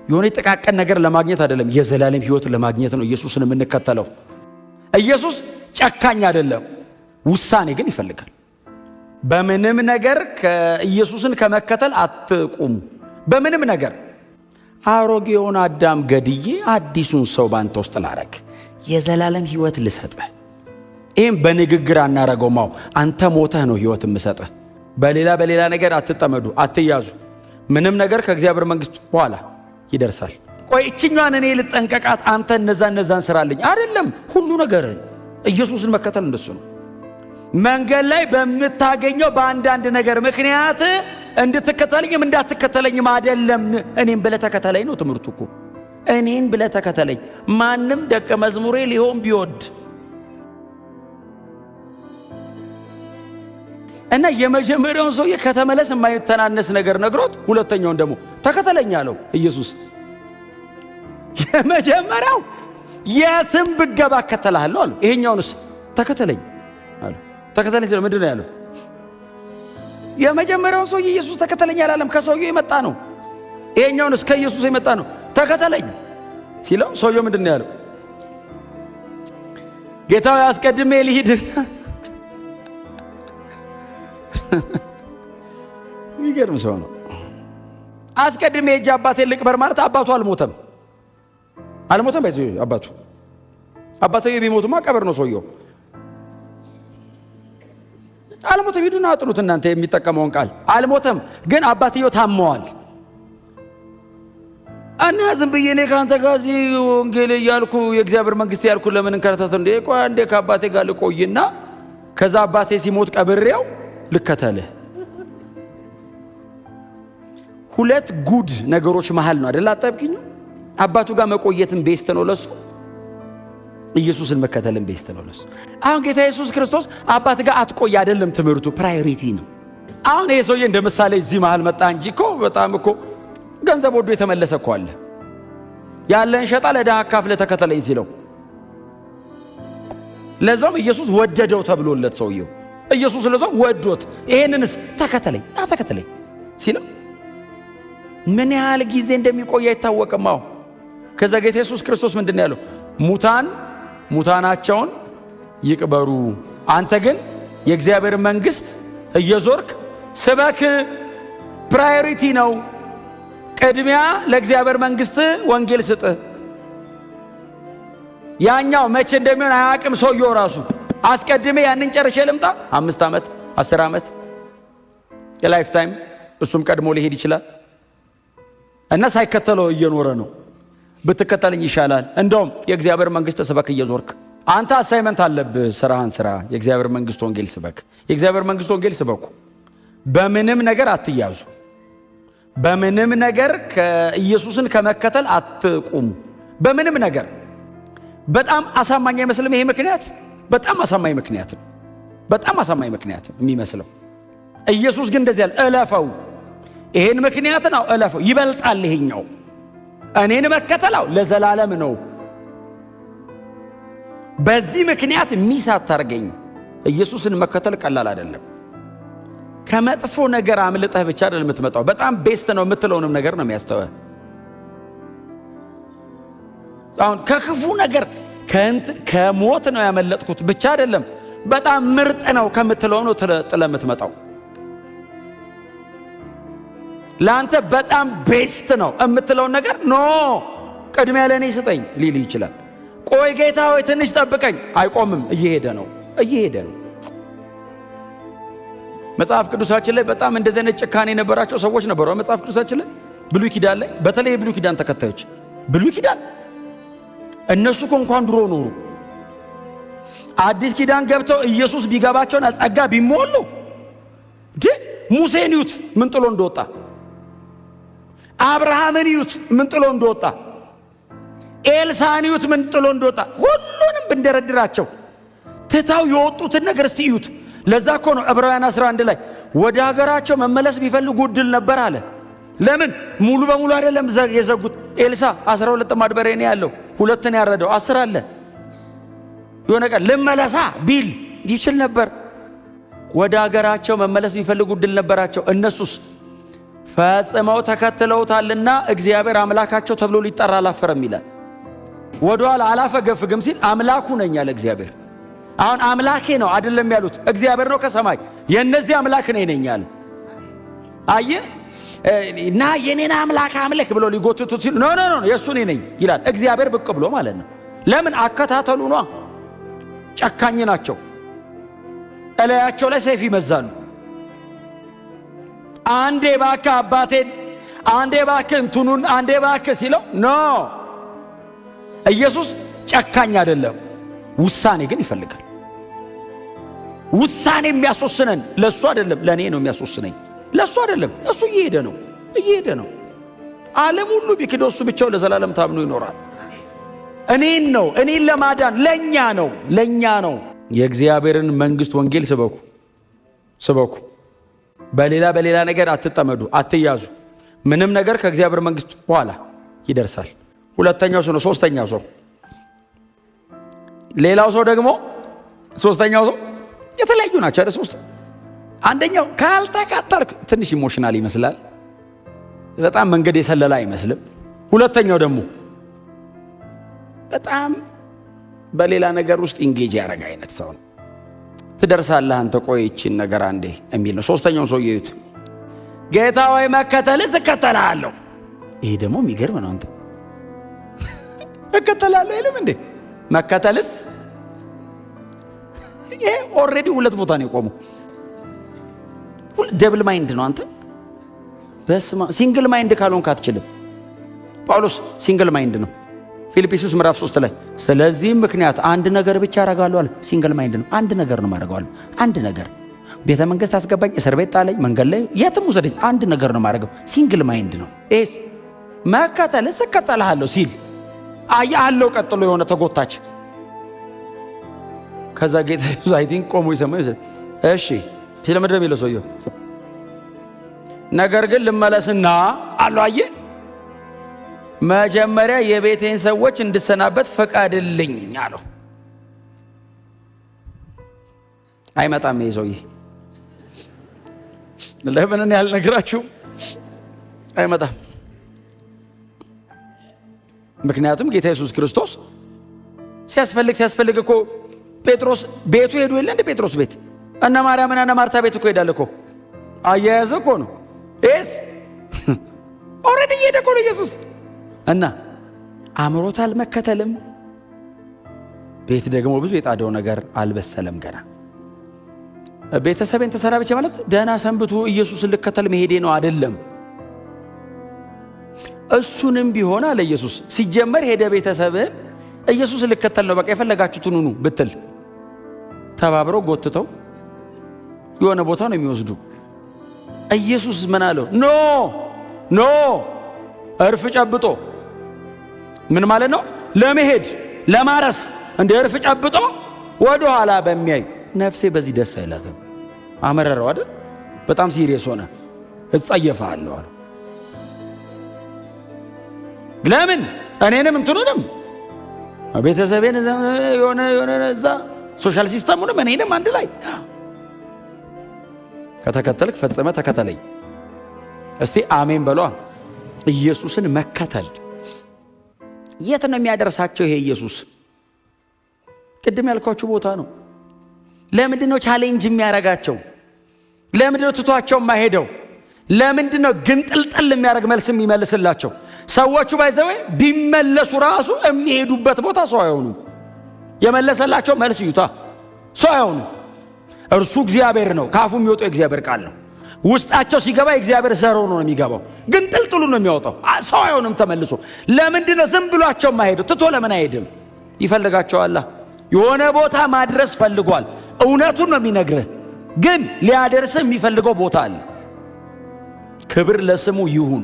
የሆነ ጥቃቅን ነገር ለማግኘት አይደለም፣ የዘላለም ሕይወት ለማግኘት ነው ኢየሱስን የምንከተለው። ኢየሱስ ጨካኝ አይደለም፣ ውሳኔ ግን ይፈልጋል። በምንም ነገር ኢየሱስን ከመከተል አትቁሙ። በምንም ነገር አሮጌውን አዳም ገድዬ አዲሱን ሰው ባንተ ውስጥ ላረግ፣ የዘላለም ሕይወት ልሰጥህ። ይህም በንግግር አናረገውማው አንተ ሞተህ ነው ሕይወት የምሰጥህ። በሌላ ነገር አትጠመዱ፣ አትያዙ። ምንም ነገር ከእግዚአብሔር መንግሥት በኋላ ይደርሳል። ቆይ እችኛን እኔ ልጠንቀቃት፣ አንተ እነዛን ስራልኝ አይደለም። ሁሉ ነገር ኢየሱስን መከተል እንደሱ ነው። መንገድ ላይ በምታገኘው በአንዳንድ ነገር ምክንያት እንድትከተለኝም እንዳትከተለኝም አይደለም። እኔን ብለህ ተከተለኝ ነው ትምህርቱ እኮ። እኔን ብለህ ተከተለኝ። ማንም ደቀ መዝሙሬ ሊሆን ቢወድ እና የመጀመሪያውን ሰውዬ ከተመለስ የማይተናነስ ነገር ነግሮት ሁለተኛውን ደግሞ ተከተለኝ አለው ኢየሱስ። የመጀመሪያው የትም ብገባ እከተልሃለሁ አለው። ይሄኛውንስ ተከተለኝ አለው። ተከተለኝ ሲለው ምንድን ነው ያለው? የመጀመሪያውን ሰውዬ ኢየሱስ ተከተለኝ አላለም፣ ከሰውዬው የመጣ ነው። ይሄኛውንስ ከኢየሱስ የመጣ ነው። ተከተለኝ ሲለው ሰውዬው ምንድን ነው ያለው? ጌታው አስቀድሜ ልሂድ። የሚገርም ሰው ነው። አስቀድሜ ሄጄ አባቴን ልቅበር ማለት አባቱ አልሞተም። ባይዘ አባቱ ቢሞትማ ቀበር ነው ሰውየው። አልሞተም። ሂዱና አጥኑት እናንተ የሚጠቀመውን ቃል። አልሞተም፣ ግን አባትየው ታመዋል። እና ዝም ብዬ እኔ ከአንተ ጋር እዚህ ወንጌል እያልኩ የእግዚአብሔር መንግሥት ያልኩ ለምን እንከረተት እንዴ? ቆይ አንዴ ከአባቴ ጋር ልቆይና ከዛ አባቴ ሲሞት ቀብሬው ልከተልህ። ሁለት ጉድ ነገሮች መሃል ነው አይደል? አጣብቂኝ። አባቱ ጋር መቆየትን ቤስት ነው ለሱ፣ ኢየሱስን መከተልን ቤስት ነው ለሱ። አሁን ጌታ ኢየሱስ ክርስቶስ አባት ጋር አትቆይ አይደለም ትምህርቱ፣ ፕራዮሪቲ ነው። አሁን ይሄ ሰውዬ እንደ ምሳሌ እዚህ መሃል መጣ እንጂ እኮ በጣም እኮ ገንዘብ ወዶ የተመለሰ እኮ አለ። ያለን ሸጣ ለድሃ አካፍለህ ተከተለኝ ሲለው ለዛም ኢየሱስ ወደደው ተብሎለት ሰውየው ኢየሱስ ለዛም ወዶት ይሄንንስ ተከተለኝ ሲለው ምን ያህል ጊዜ እንደሚቆይ አይታወቅም። አዎ ከዛ ጌታ ኢየሱስ ክርስቶስ ምንድነው ያለው? ሙታናቸውን ይቅበሩ፣ አንተ ግን የእግዚአብሔር መንግሥት እየዞርክ ስበክ። ፕራዮሪቲ ነው። ቅድሚያ ለእግዚአብሔር መንግሥት ወንጌል ስጥ። ያኛው መቼ እንደሚሆን አያውቅም ሰውየው ራሱ። አስቀድሜ ያንን ጨርሼ ልምጣ 5 ዓመት 10 ዓመት የላይፍ ታይም እሱም ቀድሞ ሊሄድ ይችላል እና ሳይከተለው እየኖረ ነው። ብትከተለኝ ይሻላል። እንደውም የእግዚአብሔር መንግሥት ስበክ እየዞርክ አንተ አሳይመንት አለብህ። ስራህን ስራ። የእግዚአብሔር መንግሥት ወንጌል ስበክ። የእግዚአብሔር መንግሥት ወንጌል ስበኩ። በምንም ነገር አትያዙ። በምንም ነገር ኢየሱስን ከመከተል አትቁሙ። በምንም ነገር በጣም አሳማኝ አይመስልም ይሄ ምክንያት? በጣም አሳማኝ ምክንያት ነው። በጣም አሳማኝ ምክንያት የሚመስለው ኢየሱስ ግን እንደዚህ ያለ እለፈው። ይሄን ምክንያት ነው እለፈው። ይበልጣል ይሄኛው። እኔን መከተላው ለዘላለም ነው። በዚህ ምክንያት ሚስ አታርገኝ። ኢየሱስን መከተል ቀላል አይደለም። ከመጥፎ ነገር አምልጠህ ብቻ አይደለም የምትመጣው። በጣም ቤስት ነው የምትለውንም ነገር ነው የሚያስተውህ። አሁን ከክፉ ነገር ከሞት ነው ያመለጥኩት ብቻ አይደለም፣ በጣም ምርጥ ነው ከምትለው ነው ጥለ የምትመጣው። ለአንተ በጣም ቤስት ነው የምትለውን ነገር ኖ ቅድሚያ ለእኔ ስጠኝ ሊል ይችላል። ቆይ ጌታ ሆይ ትንሽ ጠብቀኝ። አይቆምም። እየሄደ ነው። መጽሐፍ ቅዱሳችን ላይ በጣም እንደዚህ አይነት ጭካኔ የነበራቸው ሰዎች ነበሩ። መጽሐፍ ቅዱሳችን ላይ ብሉይ ኪዳን ላይ በተለይ የብሉይ ኪዳን ተከታዮች ብሉይ ኪዳን እነሱ እንኳን ድሮ ኖሩ። አዲስ ኪዳን ገብተው ኢየሱስ ቢገባቸውና ጸጋ ቢሞሉ ሙሴን ይዩት ምን ጥሎ እንደወጣ፣ አብርሃምን ይዩት ምን ጥሎ እንደወጣ፣ ኤልሳዕን ይዩት ምን ጥሎ እንደወጣ። ሁሉንም ብንደረድራቸው ትታው የወጡትን ነገር እስቲ ይዩት። ለዛ እኮ ነው ዕብራውያን 11 ላይ ወደ ሀገራቸው መመለስ ቢፈልጉ ዕድል ነበር አለ። ለምን? ሙሉ በሙሉ አይደለም የዘጉት። ኤልሳዕ 12 ጥማድ በሬ ነው ያለው፣ 2 ነው ያረደው፣ 10 አለ። የሆነ ቀን ልመለሳ ቢል ይችል ነበር። ወደ ሀገራቸው መመለስ ቢፈልጉ ዕድል ነበራቸው። እነሱስ ፈጽመው ተከትለውታልና እግዚአብሔር አምላካቸው ተብሎ ሊጠራ አላፈረም ይላል። ወደኋላ አላፈገፍግም ሲል አምላኩ ነኝ ያለ እግዚአብሔር። አሁን አምላኬ ነው አይደለም ያሉት፣ እግዚአብሔር ነው ከሰማይ የነዚህ አምላክ ነኝ ያለ። አየህ እና የኔን አምላክ አምልክ ብሎ ሊጎትቱት ሲሉ ኖ የሱ ነኝ ይላል እግዚአብሔር ብቅ ብሎ ማለት ነው። ለምን አከታተሉ ነው። ጨካኝ ናቸው። እላያቸው ላይ ሰይፍ ይመዛሉ። አንዴ እባክህ አባቴን፣ አንዴ እባክህ እንትኑን፣ አንዴ እባክህ ሲለው ኖ። ኢየሱስ ጨካኝ አይደለም፣ ውሳኔ ግን ይፈልጋል። ውሳኔ የሚያስወስነን ለሱ አይደለም፣ ለኔ ነው የሚያስወስነኝ። ለሱ አይደለም፣ እሱ እየሄደ ነው። ዓለም ሁሉ ቢክደው እሱ ብቻው ለዘላለም ታምኖ ይኖራል። እኔን ለማዳን ለኛ ነው። የእግዚአብሔርን መንግስት ወንጌል ስበኩ። በሌላ ነገር አትጠመዱ፣ አትያዙ። ምንም ነገር ከእግዚአብሔር መንግስት በኋላ ይደርሳል። ሁለተኛው ሰው ነው። ሶስተኛው ሰው ሌላው ሰው ደግሞ ሶስተኛው ሰው የተለያዩ ናቸው አይደል? ሶስት አንደኛው ካልተካተልክ ትንሽ ኢሞሽናል ይመስላል፣ በጣም መንገድ የሰለለ አይመስልም። ሁለተኛው ደግሞ በጣም በሌላ ነገር ውስጥ ኢንጌጅ ያደረገ አይነት ሰው ነው። ትደርሳለህ አንተ ቆይ ይህችን ነገር አንዴ የሚል ነው። ሶስተኛውን ሰው ይዩት። ጌታ ወይ መከተልስ እከተልሃለሁ። ይሄ ደግሞ የሚገርም ነው። አንተ እከተልሃለሁ አይልም እንዴ? መከተልስ ይሄ ኦልሬዲ ሁለት ቦታ ነው የቆመው። ደብል ማይንድ ነው አንተ። በስማ ሲንግል ማይንድ ካልሆንክ አትችልም። ጳውሎስ ሲንግል ማይንድ ነው። ፊልጵስዩስ ምዕራፍ 3 ላይ ስለዚህም ምክንያት አንድ ነገር ብቻ አደርጋለሁ አለ። ሲንግል ማይንድ ነው። አንድ ነገር ነው ማድረጋለሁ። አንድ ነገር ቤተ መንግስት አስገባኝ፣ እስር ቤት ጣለኝ፣ መንገድ ላይ የትም ውሰደኝ፣ አንድ ነገር ነው ማድረገው። ሲንግል ማይንድ ነው። ኤስ መከተልስ እከተልሃለሁ ሲል አለው። ቀጥሎ የሆነ ተጎታች። ከዛ ጌታ ኢየሱስ አይ ቲንክ ቆሞ ይሰማው ይሰል እሺ ስለምድር የሚለው ሰውየው ነገር ግን ልመለስና አለው። አየህ መጀመሪያ የቤቴን ሰዎች እንድሰናበት ፈቃድልኝ አለው። አይመጣም ይሄ ሰውዬ። ለምን እኔ ያልነግራችሁ አይመጣም። ምክንያቱም ጌታ ኢየሱስ ክርስቶስ ሲያስፈልግ እኮ ጴጥሮስ ቤቱ ሄዱ የለ እንደ ጴጥሮስ ቤት እነ ማርያምና እነ ማርታ ቤት እኮ ሄዳል እኮ። አያያዘ እኮ ነው ኤስ ኦልሬዲ ሄደ እኮ ነው ኢየሱስ። እና አምሮታል መከተልም። ቤት ደግሞ ብዙ የጣደው ነገር አልበሰለም ገና። ቤተሰቤን ተሰናብቼ ማለት ደህና ሰንብቱ ኢየሱስን ልከተል መሄዴ ነው አይደለም። እሱንም ቢሆን አለ ኢየሱስ ሲጀመር ሄደ ቤተሰብን ኢየሱስን ልከተል ነው በቃ የፈለጋችሁትን ሁኑ ብትል ተባብረው ጎትተው የሆነ ቦታ ነው የሚወስዱ። ኢየሱስ ምን አለው? ኖ እርፍ ጨብጦ ምን ማለት ነው? ለመሄድ ለማረስ እንደ እርፍ ጨብጦ ወደ ኋላ በሚያይ ነፍሴ በዚህ ደስ አይላትም። አመረረው አይደል? በጣም ሲሪየስ ሆነ። እጸየፋለሁ አለ። ለምን እኔንም እንትኑንም ቤተሰቤን የሆነ እዛ ሶሻል ሲስተሙንም እኔንም አንድ ላይ ከተከተልክ ፈጽመ ተከተለኝ። እስቲ አሜን በሏ። ኢየሱስን መከተል የት ነው የሚያደርሳቸው? ይሄ ኢየሱስ ቅድም ያልኳችሁ ቦታ ነው። ለምንድነው ቻሌንጅ የሚያረጋቸው? ለምንድነው ትቷቸው የማይሄደው? ለምንድነው ግን ጥልጥል የሚያደርግ መልስ የሚመልስላቸው? ሰዎቹ ባይዘው ቢመለሱ ራሱ የሚሄዱበት ቦታ ሰው አይሆኑ። የመለሰላቸው መልስ ይዩታ ሰው አይሆኑ። እርሱ እግዚአብሔር ነው። ካፉ የሚወጣው የእግዚአብሔር ቃል ነው። ውስጣቸው ሲገባ የእግዚአብሔር ዘር ሆኖ ነው የሚገባው። ግን ጥልጥሉ ነው የሚያወጣው። ሰው አይሆንም ተመልሶ። ለምንድነው ዝም ብሏቸው የማይሄደው? ትቶ ለምን አይሄድም? ይፈልጋቸዋል። የሆነ ቦታ ማድረስ ፈልጓል። እውነቱን ነው የሚነግርህ፣ ግን ሊያደርስህ የሚፈልገው ቦታ አለ። ክብር ለስሙ ይሁን።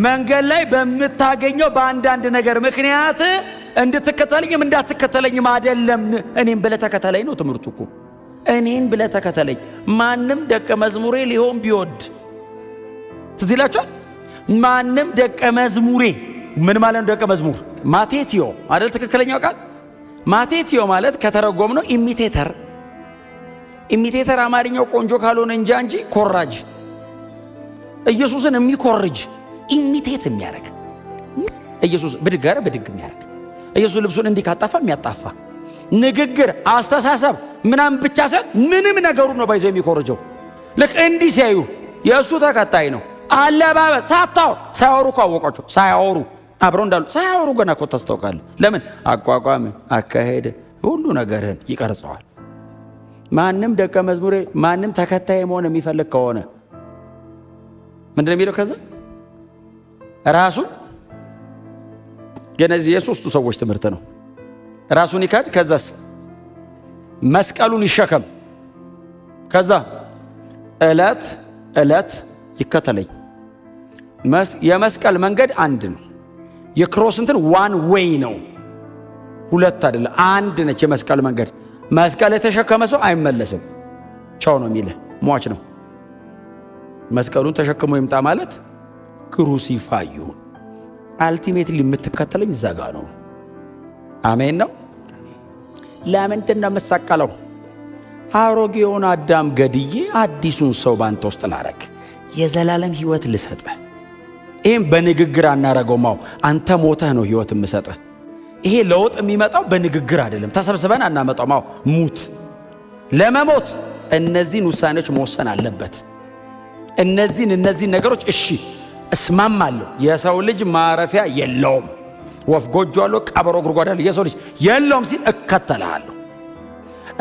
መንገድ ላይ በምታገኘው በአንዳንድ ነገር ምክንያት እንድትከተለኝም እንዳትከተለኝም አይደለም። እኔን ብለህ ተከተለኝ ነው ትምህርቱ እኮ። እኔን ብለህ ተከተለኝ። ማንም ደቀ መዝሙሬ ሊሆን ቢወድ ትዝ ይላችኋል። ማንም ደቀ መዝሙሬ ምን ማለት ነው? ደቀ መዝሙር ማቴቲዮ አይደል? ትክክለኛው ቃል ማቴቲዮ ማለት ከተረጎም ነው ኢሚቴተር። ኢሚቴተር አማርኛው ቆንጆ ካልሆነ እንጂ ኮራጅ ኢየሱስን የሚኮርጅ ኢሚቴት የሚያደርግ ኢየሱስ ብድግ የሚያደርግ ኢየሱስ ልብሱን እንዲህ ካጣፋ የሚያጣፋ ንግግር፣ አስተሳሰብ ምናምን ብቻ ሳይሆን ምንም ነገሩ ነው ባይዘው የሚኮርጀው። ልክ እንዲህ ሲያዩ የእሱ ተከታይ ነው። አለባበስ ሳያወሩ እኮ አወቋቸው። ሳያወሩ አብረው እንዳሉ ሳያወሩ ገና እኮ ታስታውቃለህ። ለምን? አቋቋም፣ አካሄድ፣ ሁሉ ነገርህን ይቀርጸዋል። ማንም ደቀ መዝሙሬ ማንም ተከታይ መሆን የሚፈልግ ከሆነ ምንድን ነው የሚለው? ከዛ ራሱ የነዚህ የሶስቱ ሰዎች ትምህርት ነው። ራሱን ይካድ፣ ከዛስ መስቀሉን ይሸከም፣ ከዛ ዕለት ይከተለኝ። የመስቀል መንገድ አንድ ነው። የክሮስ እንትን ዋን ዌይ ነው፣ ሁለት አይደለም፣ አንድ ነች የመስቀል መንገድ። መስቀል የተሸከመ ሰው አይመለስም። ቻው ነው የሚልህ፣ ሟች ነው። መስቀሉን ተሸክሞ ይምጣ ማለት ክሩሲፋይ ይሁን። አልቲሜትሊ የምትከተለኝ ዘጋ ነው። አሜን ነው። ለምንድን ነው የምሰቀለው? አሮጌውን አዳም ገድዬ አዲሱን ሰው ባንተ ውስጥ ላረግ፣ የዘላለም ሕይወት ልሰጥህ። ይህም በንግግር አናረገውማው። አንተ ሞተህ ነው ሕይወት የምሰጥህ። ይሄ ለውጥ የሚመጣው በንግግር አይደለም፣ ተሰብስበን አናመጣውማው። ሙት ለመሞት እነዚህን ውሳኔዎች መወሰን አለበት። እነዚህን ነገሮች እሺ እስማማለሁ። የሰው ልጅ ማረፊያ የለውም። ወፍ ጎጆ አለው፣ ቀበሮ ጉድጓድ አለው። የሰው ልጅ የለውም ሲል እከተልሃለሁ።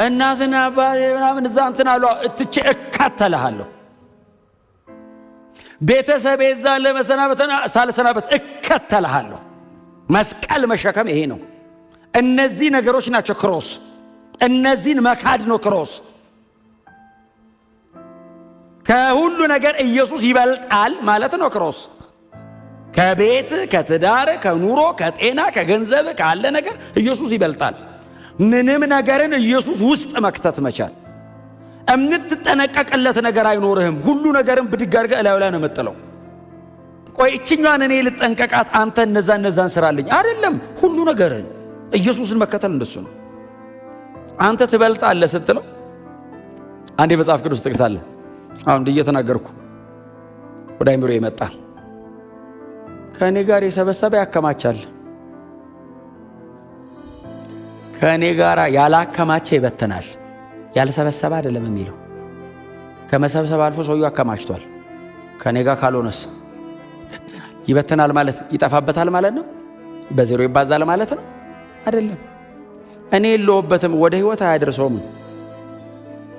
እናትና አባቴ ምናምን እዛ እንትን አሉ እትቼ እከተልሃለሁ። ቤተሰቤ እዛ ለመሰናበትና ሳልሰናበት እከተልሃለሁ። መስቀል መሸከም ይሄ ነው። እነዚህ ነገሮች ናቸው ክሮስ። እነዚህን መካድ ነው ክሮስ። ከሁሉ ነገር ኢየሱስ ይበልጣል ማለት ነው ክሮስ። ከቤት፣ ከትዳር፣ ከኑሮ፣ ከጤና፣ ከገንዘብ፣ ካለ ነገር ኢየሱስ ይበልጣል። ምንም ነገርን ኢየሱስ ውስጥ መክተት መቻል። እምትጠነቀቅለት ነገር አይኖርህም። ሁሉ ነገርን ብድግ አድርገህ እላዩ ላይ ነው የምጥለው። ቆይ እችኛዋን እኔ ልጠንቀቃት፣ አንተ እነዛን ስራልኝ አይደለም። ሁሉ ነገርን ኢየሱስን መከተል እንደሱ ነው። አንተ ትበልጣለህ ስትለው አንድ የመጽሐፍ ቅዱስ ጥቅስ አለ። አሁን እየተናገርኩ ወደ አይምሮ የመጣ ከእኔ ጋር የሰበሰበ ያከማቻል፣ ከእኔ ጋር ያላከማቸ ይበትናል። ያልሰበሰበ አይደለም የሚለው። ከመሰብሰብ አልፎ ሰውየው አከማችቷል። ከእኔ ጋር ካልሆነስ ይበትናል ማለት ይጠፋበታል ማለት ነው። በዜሮ ይባዛል ማለት ነው አይደለም። እኔ የለሁበትም፣ ወደ ህይወት አያደርሰውም፣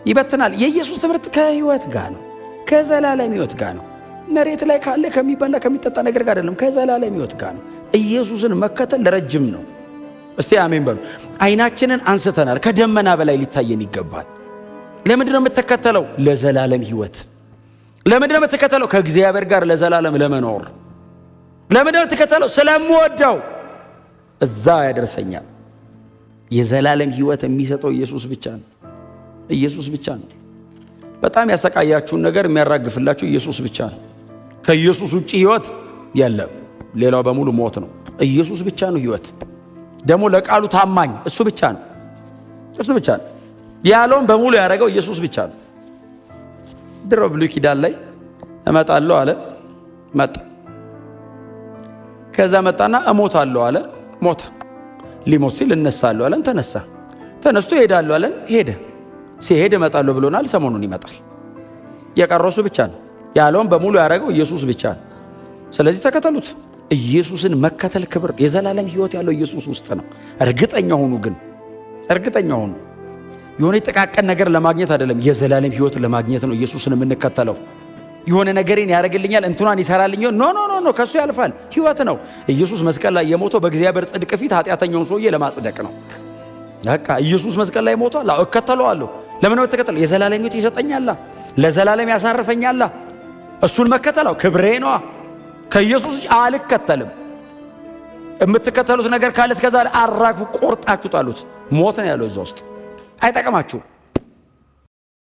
ይበትናል። የኢየሱስ ትምህርት ከህይወት ጋር ነው፣ ከዘላለም ህይወት ጋር ነው። መሬት ላይ ካለ ከሚበላ ከሚጠጣ ነገር ጋር አይደለም፣ ከዘላለም ህይወት ጋር ነው። ኢየሱስን መከተል ለረጅም ነው። እስቲ አሜን በሉ። አይናችንን አንስተናል፣ ከደመና በላይ ሊታየን ይገባል። ለምንድነው የምትከተለው? ለዘላለም ህይወት። ለምንድነው የምትከተለው? ከእግዚአብሔር ጋር ለዘላለም ለመኖር። ለምንድነው የምትከተለው? ስለምወደው እዛ ያደርሰኛል። የዘላለም ህይወት የሚሰጠው ኢየሱስ ብቻ ነው። ኢየሱስ ብቻ ነው። በጣም ያሰቃያችሁን ነገር የሚያራግፍላችሁ ኢየሱስ ብቻ ነው። ከኢየሱስ ውጪ ህይወት የለም። ሌላው በሙሉ ሞት ነው። ኢየሱስ ብቻ ነው ህይወት። ደግሞ ለቃሉ ታማኝ እሱ ብቻ ነው። እሱ ብቻ ነው ያለውን በሙሉ ያደረገው ኢየሱስ ብቻ ነው። ድሮ ብሉይ ኪዳን ላይ እመጣለሁ አለ፣ መጣ። ከዛ መጣና እሞታለሁ አለ፣ ሞተ። ሊሞት ሲል እነሳለሁ አለን፣ ተነሳ። ተነስቶ እሄዳለሁ አለን፣ ሄደ። ሲሄድ እመጣለሁ ብሎናል፣ ሰሞኑን ይመጣል። የቀረው እሱ ብቻ ነው። ያለውን በሙሉ ያደረገው ኢየሱስ ብቻ ነው። ስለዚህ ተከተሉት። ኢየሱስን መከተል ክብር፣ የዘላለም ህይወት ያለው ኢየሱስ ውስጥ ነው። እርግጠኛ ሆኑ፣ ግን እርግጠኛ ሆኑ። የሆነ ጥቃቅን ነገር ለማግኘት አይደለም፣ የዘላለም ህይወት ለማግኘት ነው ኢየሱስን የምንከተለው። የሆነ ነገርን ያደርግልኛል፣ እንትኗን ይሰራልኝ፣ ኖ ከሱ ያልፋል። ህይወት ነው። ኢየሱስ መስቀል ላይ የሞተው በእግዚአብሔር ጽድቅ ፊት ኃጢአተኛውን ሰውዬ ለማጽደቅ ነው። በቃ ኢየሱስ መስቀል ላይ ሞቷል። እከተለዋለሁ። ለምን ነው ተከተለው? የዘላለም ህይወት ይሰጠኛል፣ ለዘላለም ያሳርፈኛል። እሱን መከተለው ክብሬ ነው። ከኢየሱስ አልከተልም። የምትከተሉት ነገር ካለ እስከዛ አራግፉ፣ ቆርጣችሁ ጣሉት። ሞት ነው ያለው እዛ ውስጥ። አይጠቅማችሁም።